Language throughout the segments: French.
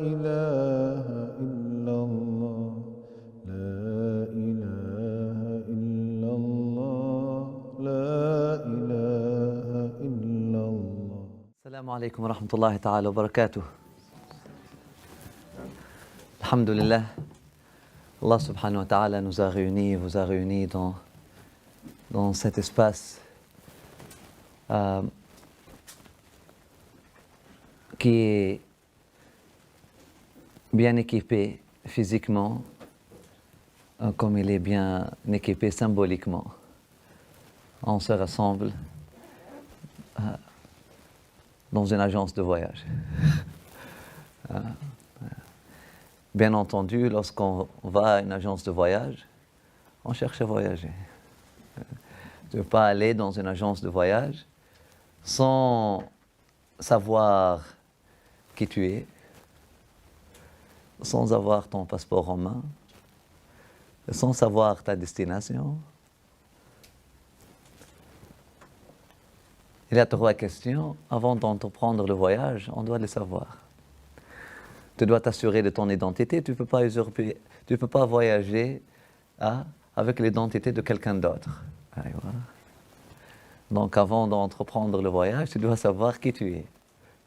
إله إلا الله لا إله إلا الله لا إله إلا الله. السلام عليكم ورحمة الله تعالى وبركاته. Alhamdulillah, Allah subhanahu wa ta'ala nous a réunis, vous a réunis dans cet espace qui est bien équipé physiquement, comme il est bien équipé symboliquement. On se rassemble dans une agence de voyage. Bien entendu, lorsqu'on va à une agence de voyage, on cherche à voyager. Tu ne veux pas aller dans une agence de voyage sans savoir qui tu es, sans avoir ton passeport en main, sans savoir ta destination. Il y a 3 questions. Avant d'entreprendre le voyage, on doit les savoir. Tu dois t'assurer de ton identité. Tu ne peux pas usurper, tu ne peux pas voyager avec l'identité de quelqu'un d'autre. Donc avant d'entreprendre le voyage, tu dois savoir qui tu es.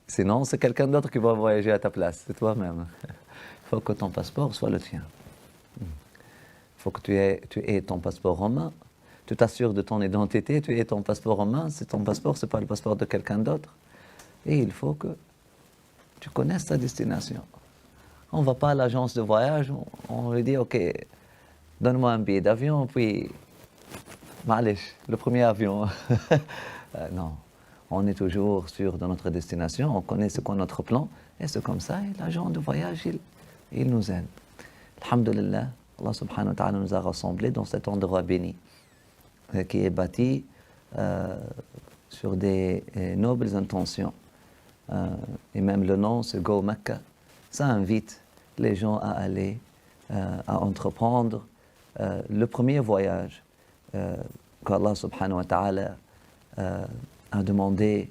Sinon, c'est quelqu'un d'autre qui va voyager à ta place, c'est toi-même. Il faut que ton passeport soit le tien. Il faut que tu aies ton passeport en main. Tu t'assures de ton identité, tu aies ton passeport en main. C'est ton passeport, ce n'est pas le passeport de quelqu'un d'autre. Et il faut que tu connaisses ta destination. On ne va pas à l'agence de voyage, on lui dit, OK, donne-moi un billet d'avion, puis, malish, le premier avion. Non, on est toujours sûr de notre destination, on connaît ce qu'est notre plan, et c'est comme ça, et l'agent de voyage, il nous aide. Alhamdulillah, Allah subhanahu wa ta'ala nous a rassemblés dans cet endroit béni, qui est bâti sur des nobles intentions. Et même le nom, c'est Go Mecca. Ça invite les gens à aller, à entreprendre le premier voyage qu'Allah subhanahu wa ta'ala a demandé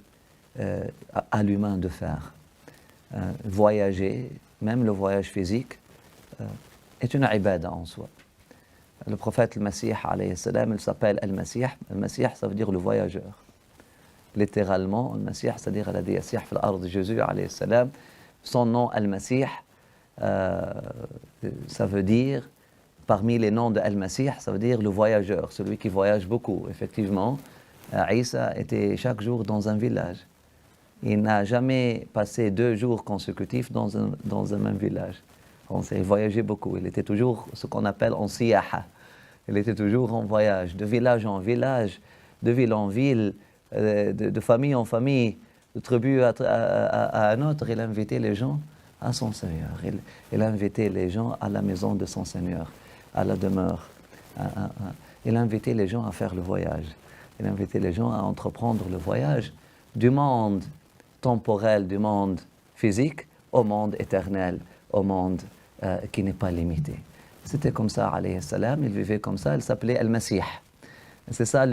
à l'humain de faire. Voyager, même le voyage physique, est une ibada en soi. Le prophète al-Masih, alayhi salam, il s'appelle al-Masih. Al-Masih, ça veut dire le voyageur. Littéralement, al-Masih, c'est-à-dire alladhi yasih fil ard, Jésus, alayhi salam. Son nom, Al-Masih, ça veut dire, parmi les noms de Al-Masih, ça veut dire le voyageur, celui qui voyage beaucoup. Effectivement, Isa était chaque jour dans un village. Il n'a jamais passé 2 jours consécutifs dans un même village. Il voyageait beaucoup. Il était toujours ce qu'on appelle en siyaha. Il était toujours en voyage, de village en village, de ville en ville, de famille en famille, de tribu à un autre. Il invitait les gens à son Seigneur. Il invitait les gens à la maison de son Seigneur, à la demeure. Il invitait les gens à faire le voyage. Il invitait les gens à entreprendre le voyage du monde temporel, du monde physique, au monde éternel, au monde qui n'est pas limité. C'était comme ça, alayhi salam. Il vivait comme ça. Il s'appelait Al-Masih. C'est ça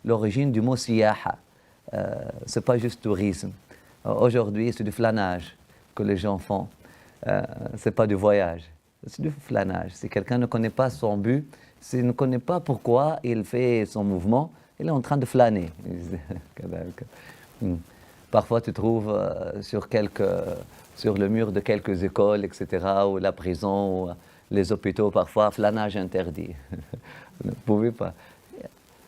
l'origine du mot siyaha. C'est pas juste tourisme. Aujourd'hui, c'est du flânage que les gens font. C'est pas du voyage, c'est du flânage. Si quelqu'un ne connaît pas son but, s'il ne connaît pas pourquoi il fait son mouvement, il est en train de flâner. Parfois, tu trouves sur le mur de quelques écoles, etc., ou la prison, ou les hôpitaux, parfois, flânage interdit. Vous ne pouvez pas.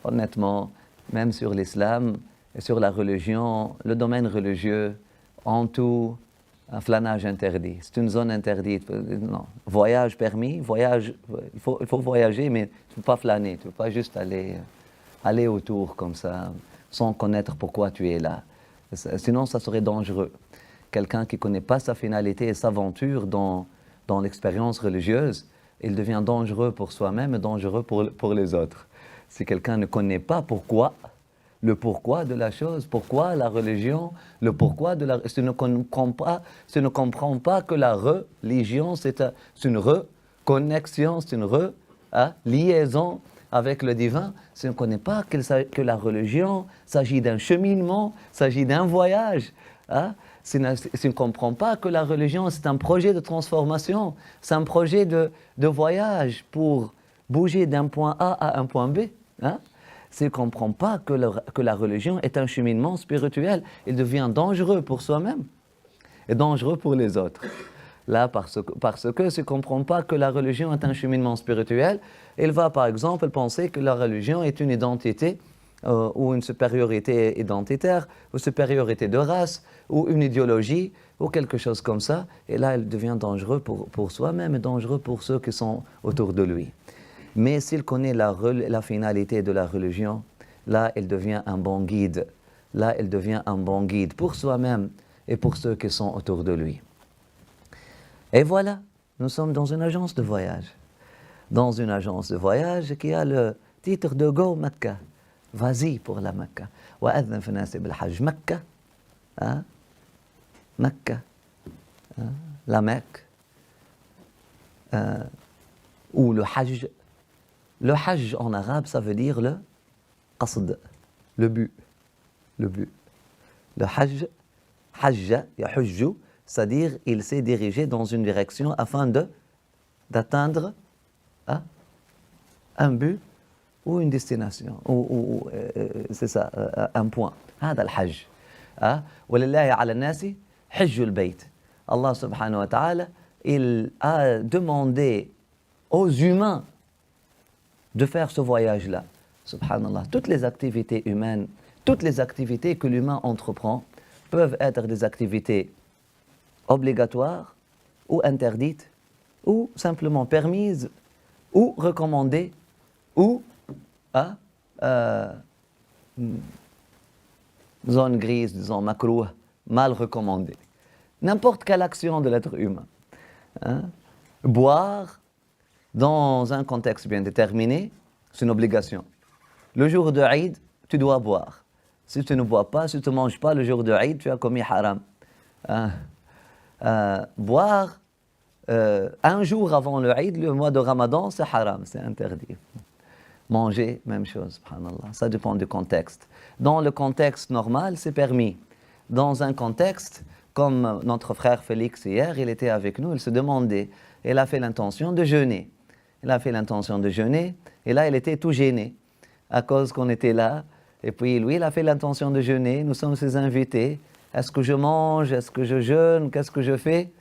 Honnêtement, même sur l'islam et sur la religion, le domaine religieux, en tout, un flânage interdit. C'est une zone interdite. Non. Voyage permis, voyage, il faut voyager, mais tu ne peux pas flâner, tu ne peux pas juste aller autour comme ça, sans connaître pourquoi tu es là. Sinon, ça serait dangereux. Quelqu'un qui ne connaît pas sa finalité et s'aventure dans l'expérience religieuse, il devient dangereux pour soi-même et dangereux pour les autres. Si quelqu'un ne connaît pas le pourquoi de la chose, pourquoi la religion, le pourquoi de la... Si ne comprend pas que la religion, c'est une reconnexion, c'est une liaison avec le divin, si on ne connaît pas que la religion s'agit d'un cheminement, s'agit d'un voyage, s'il ne comprend pas que la religion, c'est un projet de transformation, c'est un projet de voyage pour bouger d'un point A à un point B, hein, s'il ne comprend pas que la religion est un cheminement spirituel, il devient dangereux pour soi-même et dangereux pour les autres. Là, parce que s'il ne comprend pas que la religion est un cheminement spirituel, il va par exemple penser que la religion est une identité ou une supériorité identitaire, ou supériorité de race, ou une idéologie, ou quelque chose comme ça. Et là, il devient dangereux pour soi-même et dangereux pour ceux qui sont autour de lui. Mais s'il connaît la finalité de la religion, là, il devient un bon guide. Là, il devient un bon guide pour soi-même et pour ceux qui sont autour de lui. Et voilà, nous sommes dans une agence de voyage. Dans une agence de voyage qui a le titre de Go Mecca. Vas-y pour la Mecca. وأذن في الناس بالحج مكة مكة la Mecque ou le Hajj. Le Hajj en arabe, ça veut dire le qasd, le but. Le but. Le Hajj, Hajja, yahujju, c'est-à-dire il s'est dirigé dans une direction afin d'atteindre un but ou une destination, ou c'est ça, un point. هذا الحج. ولله على الناس حج البيت. Allah subhanahu wa ta'ala, il a demandé aux humains de faire ce voyage-là. Subhanallah. Toutes les activités humaines, toutes les activités que l'humain entreprend peuvent être des activités obligatoires ou interdites, ou simplement permises, ou recommandées, ou zone grise, disons makrouh, mal recommandée. N'importe quelle action de l'être humain. Boire dans un contexte bien déterminé, c'est une obligation. Le jour de Eid, tu dois boire. Si tu ne bois pas, si tu ne manges pas le jour de Eid, tu as commis haram. Boire un jour avant le Eid, le mois de Ramadan, c'est haram, c'est interdit. Manger, même chose, subhanallah. Ça dépend du contexte. Dans le contexte normal, c'est permis. Dans un contexte, comme notre frère Félix hier, il était avec nous, il se demandait, il a fait l'intention de jeûner. Il a fait l'intention de jeûner, et là, il était tout gêné, à cause qu'on était là. Et puis, lui, il a fait l'intention de jeûner, nous sommes ses invités. Est-ce que je mange? Est-ce que je jeûne? Qu'est-ce que je fais?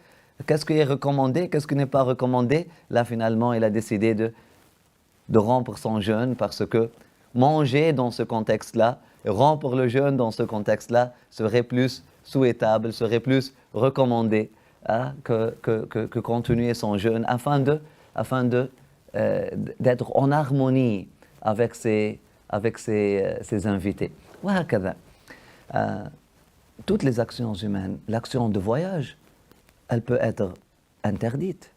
Qu'est-ce qui est recommandé? Qu'est-ce qui n'est pas recommandé? Là, finalement, il a décidé de rompre son jeûne, parce que manger dans ce contexte-là, rompre le jeûne dans ce contexte-là, serait plus souhaitable, serait plus recommandé que continuer son jeûne afin d'être en harmonie avec ses invités. وهكذا. Toutes les actions humaines, l'action de voyage, elle peut être interdite.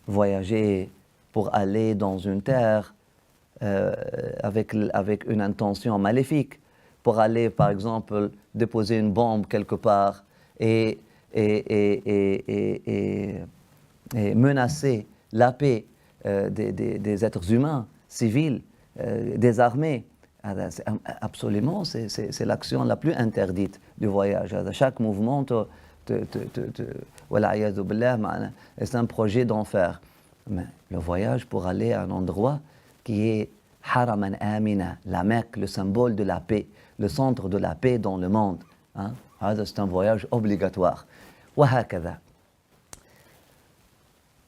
Voyager pour aller dans une terre avec une intention maléfique, pour aller par exemple déposer une bombe quelque part et menacer la paix des êtres humains, civils, des armées. Absolument, c'est l'action la plus interdite du voyage. Chaque mouvement, c'est un projet d'enfer. Mais le voyage pour aller à un endroit qui est Haraman Amina, la Mecque, le symbole de la paix, le centre de la paix dans le monde. C'est un voyage obligatoire. وهكذا.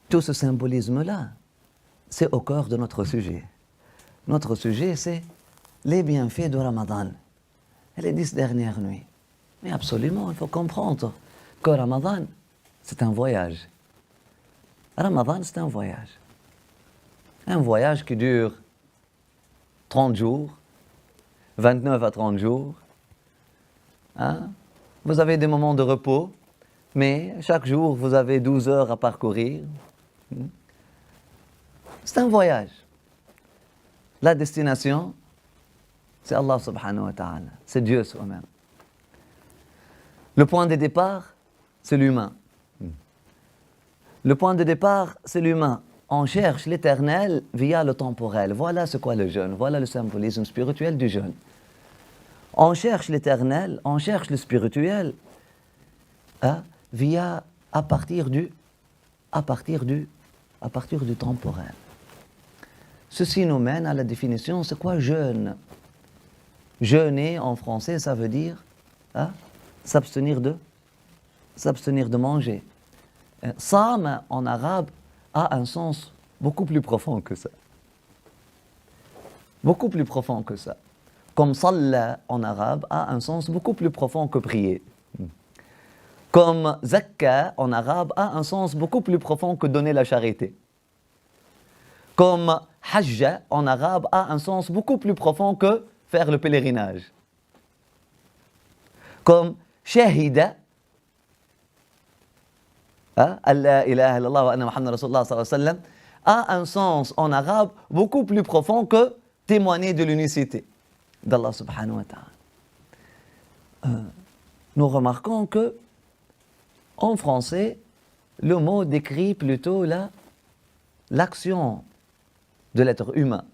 Tout ce symbolisme-là, c'est au cœur de notre sujet. Notre sujet, c'est les bienfaits de Ramadan et les 10 dernières nuits. Mais absolument, il faut comprendre que Ramadan, c'est un voyage. Ramadan, c'est un voyage. Un voyage qui dure 30 jours, 29 à 30 jours. Vous avez des moments de repos, mais chaque jour, vous avez 12 heures à parcourir. C'est un voyage. La destination, c'est Allah subhanahu wa ta'ala. C'est Dieu soi-même. Le point de départ, c'est l'humain. Le point de départ, c'est l'humain. On cherche l'éternel via le temporel. Voilà ce qu'est le jeûne. Voilà le symbolisme spirituel du jeûne. On cherche l'éternel, on cherche le spirituel hein, via à partir du temporel. Ceci nous mène à la définition, c'est quoi jeûne? Jeûner en français, ça veut dire hein, s'abstenir de manger. Sam en arabe a un sens beaucoup plus profond que ça. Beaucoup plus profond que ça. Comme salla en arabe a un sens beaucoup plus profond que prier. Comme zakka en arabe a un sens beaucoup plus profond que donner la charité. Comme hajja en arabe a un sens beaucoup plus profond que faire le pèlerinage. Comme shahida, Allah ilaha illallah wa anna Muhammad Rasulullah sallallahu alayhi wa sallam, a un sens en arabe beaucoup plus profond que témoigner de l'unicité d'Allah subhanahu wa ta'ala. Nous remarquons que en français, le mot décrit plutôt l'action de l'être humain.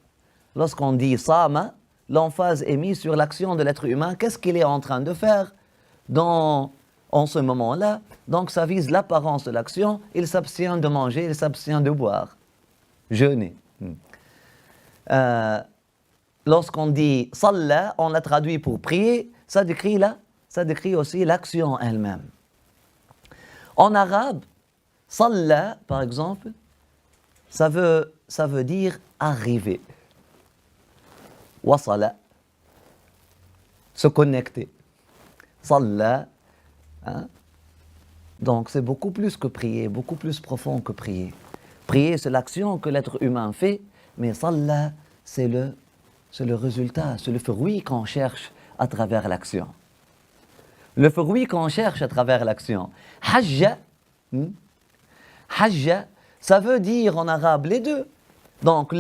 Lorsqu'on dit sama, l'emphase est mise sur l'action de l'être humain. Qu'est-ce qu'il est en train de faire en ce moment-là? Donc ça vise l'apparence de l'action. Il s'abstient de manger, il s'abstient de boire. Jeûner. Lorsqu'on dit salla, on l'a traduit pour prier, ça décrit aussi l'action elle-même. En arabe, salla, par exemple, ça veut dire arriver. Wasala, se connecter. Salla, hein? Donc c'est beaucoup plus que prier, beaucoup plus profond que prier. Prier, c'est l'action que l'être humain fait, mais salla, c'est le résultat, c'est le fruit qu'on cherche à travers l'action. Le fruit qu'on cherche à travers l'action. Hajja, hajja, ça veut dire en arabe les deux. Donc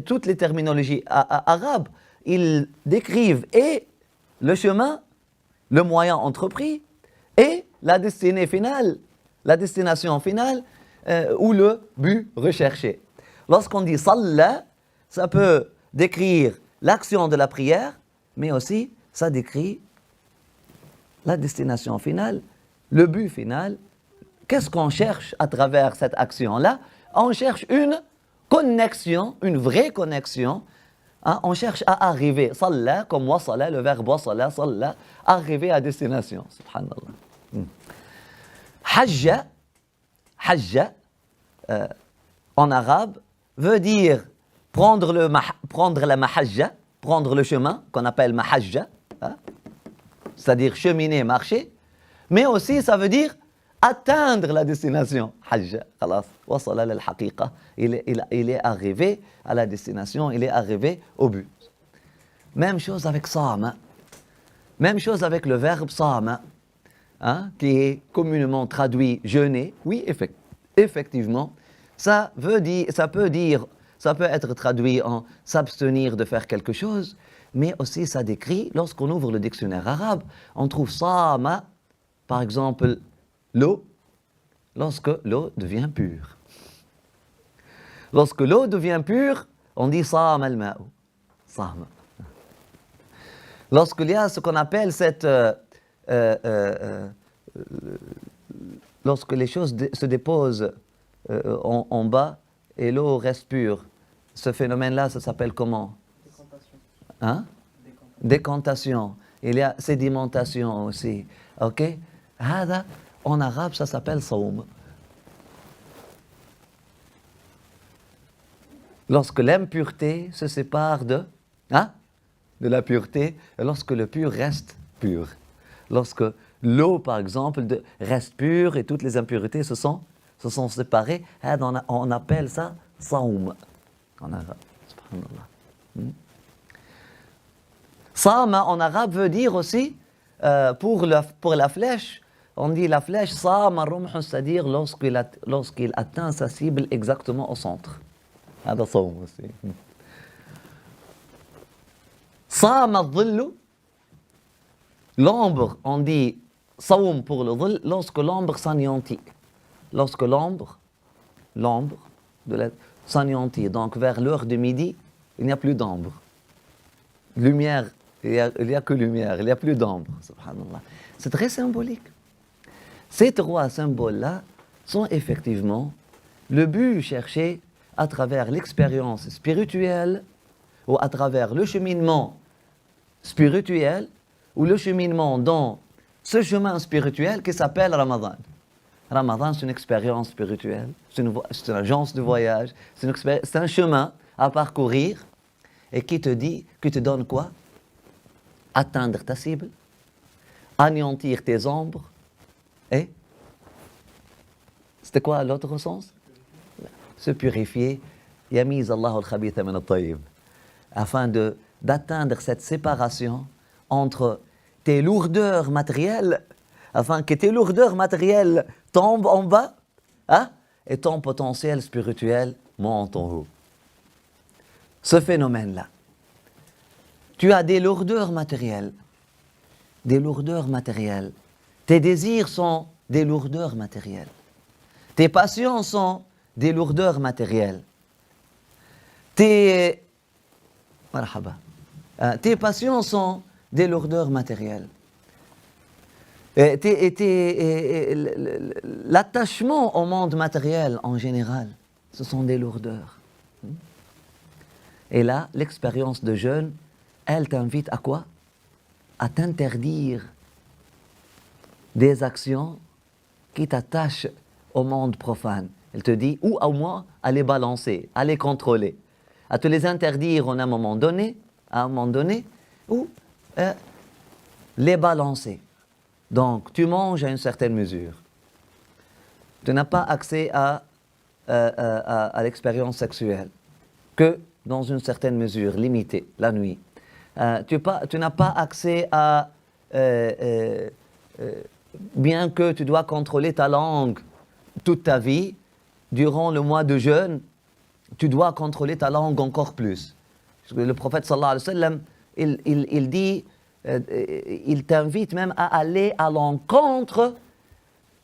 toutes les terminologies arabes, ils décrivent et le chemin, le moyen entrepris, et la destination finale, ou le but recherché. Lorsqu'on dit salla, ça peut décrire l'action de la prière, mais aussi ça décrit la destination finale, le but final. Qu'est-ce qu'on cherche à travers cette action-là? On cherche une connexion, une vraie connexion. Hein? On cherche à arriver. Salla, comme wasala, le verbe wasala, salla, arriver à destination. Subhanallah. Hajja, hajja, en arabe, veut dire prendre la mahajja, prendre le chemin, qu'on appelle mahajja, hein? C'est-à-dire cheminer, marcher, mais aussi ça veut dire atteindre la destination. Hajja, khalas, wasala lil-haqiqa, il est arrivé à la destination, il est arrivé au but. Même chose avec sama, même chose avec le verbe sama, hein, qui est communément traduit jeûner. Oui, effectivement, ça peut être traduit en s'abstenir de faire quelque chose, mais aussi ça décrit, lorsqu'on ouvre le dictionnaire arabe, on trouve sama, par exemple, l'eau, lorsque l'eau devient pure. Lorsque l'eau devient pure, on dit sama al-ma'u. Sama. Lorsqu'il y a ce qu'on appelle lorsque les choses se déposent en bas et l'eau reste pure, ce phénomène-là, ça s'appelle comment? Hein? Décantation. Il y a sédimentation aussi. Ok? En arabe, ça s'appelle saum. Lorsque l'impureté se sépare de la pureté, et lorsque le pur reste pur. Lorsque l'eau, par exemple, reste pure et toutes les impuretés se sont séparées, on appelle ça saum en arabe. Subhanallah. Sama en arabe veut dire aussi, pour la flèche, on dit la flèche, sama rumh, c'est-à-dire lorsqu'il atteint sa cible exactement au centre. هذا صوم aussi. Sama dhillu, l'ombre, on dit saum pour le dhil, lorsque l'ombre s'anéantit. Lorsque l'ombre s'anéantit. Donc vers l'heure de midi, il n'y a plus d'ombre. Lumière, il n'y a que lumière, il n'y a plus d'ombre. Subhanallah. C'est très symbolique. Ces trois symboles-là sont effectivement le but cherché à travers l'expérience spirituelle ou à travers le cheminement spirituel ou le cheminement dans ce chemin spirituel qui s'appelle Ramadan. Ramadan, c'est une expérience spirituelle, c'est une agence de voyage, c'est un chemin à parcourir et qui te donne quoi? Atteindre ta cible, anéantir tes ombres et c'était quoi l'autre sens? Se purifier, yamiz Allah al-khabitha min al-tayyib, afin d'atteindre cette séparation entre tes lourdeurs matérielles, afin que tes lourdeurs matérielles tombent en bas, hein, et ton potentiel spirituel monte en haut. Ce phénomène-là, tu as des lourdeurs matérielles, tes désirs sont des lourdeurs matérielles, tes passions sont des lourdeurs matérielles, tes passions sont des lourdeurs matérielles. L'attachement au monde matériel en général, ce sont des lourdeurs. Et là, l'expérience de jeûne, elle t'invite à quoi? À t'interdire des actions qui t'attachent au monde profane. Elle te dit, ou au moins à les balancer, à les contrôler, à te les interdire à un moment donné, ou les balancer. Donc, tu manges à une certaine mesure. Tu n'as pas accès à l'expérience sexuelle que dans une certaine mesure, limitée, la nuit. Tu n'as pas accès à... bien que tu dois contrôler ta langue toute ta vie, durant le mois de jeûne, tu dois contrôler ta langue encore plus. Le prophète sallallahu alayhi wa sallam, il dit, il t'invite même à aller à l'encontre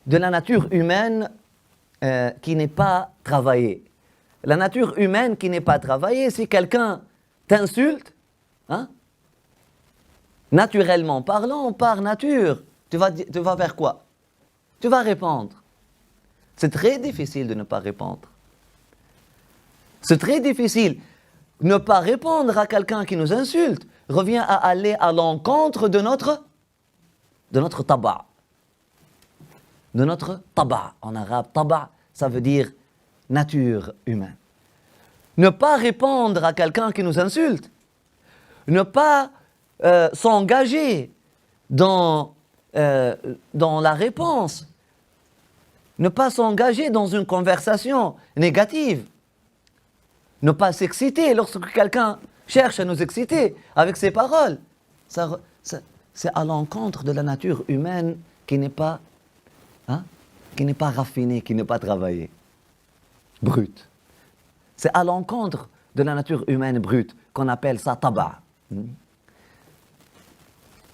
de la nature humaine qui n'est pas travaillée. La nature humaine qui n'est pas travaillée, si quelqu'un t'insulte, hein, naturellement parlant, par nature, tu vas faire quoi? Tu vas répondre. C'est très difficile de ne pas répondre. C'est très difficile. Ne pas répondre à quelqu'un qui nous insulte revient à aller à l'encontre de notre taba. De notre taba. En arabe, taba, ça veut dire nature humaine. Ne pas répondre à quelqu'un qui nous insulte, ne pas s'engager dans la réponse, ne pas s'engager dans une conversation négative, ne pas s'exciter lorsque quelqu'un cherche à nous exciter avec ses paroles. C'est à l'encontre de la nature humaine qui n'est pas raffinée, qui n'est pas travaillée, brute. C'est à l'encontre de la nature humaine brute qu'on appelle ça taba.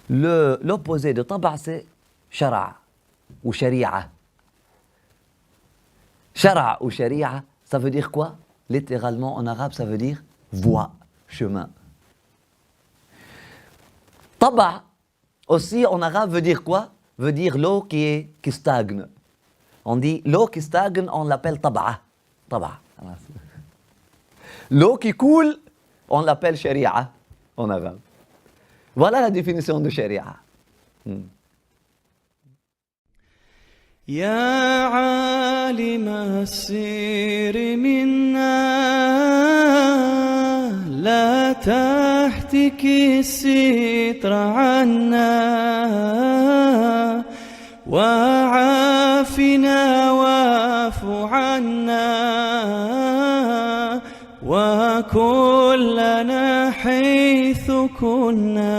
L'opposé de taba, c'est shara ou sharia. Shara ou sharia, ça veut dire quoi? Littéralement en arabe, ça veut dire voie, chemin. Taba, aussi en arabe, veut dire quoi? Veut dire l'eau qui stagne. On dit l'eau qui stagne, on l'appelle taba. Taba. L'eau qui coule, on l'appelle sharia en arabe. Voilà la définition de sharia. يا عالم السر منا لا تحتكي الستر عنا وعافنا واعف عنا وكلنا حيث كنا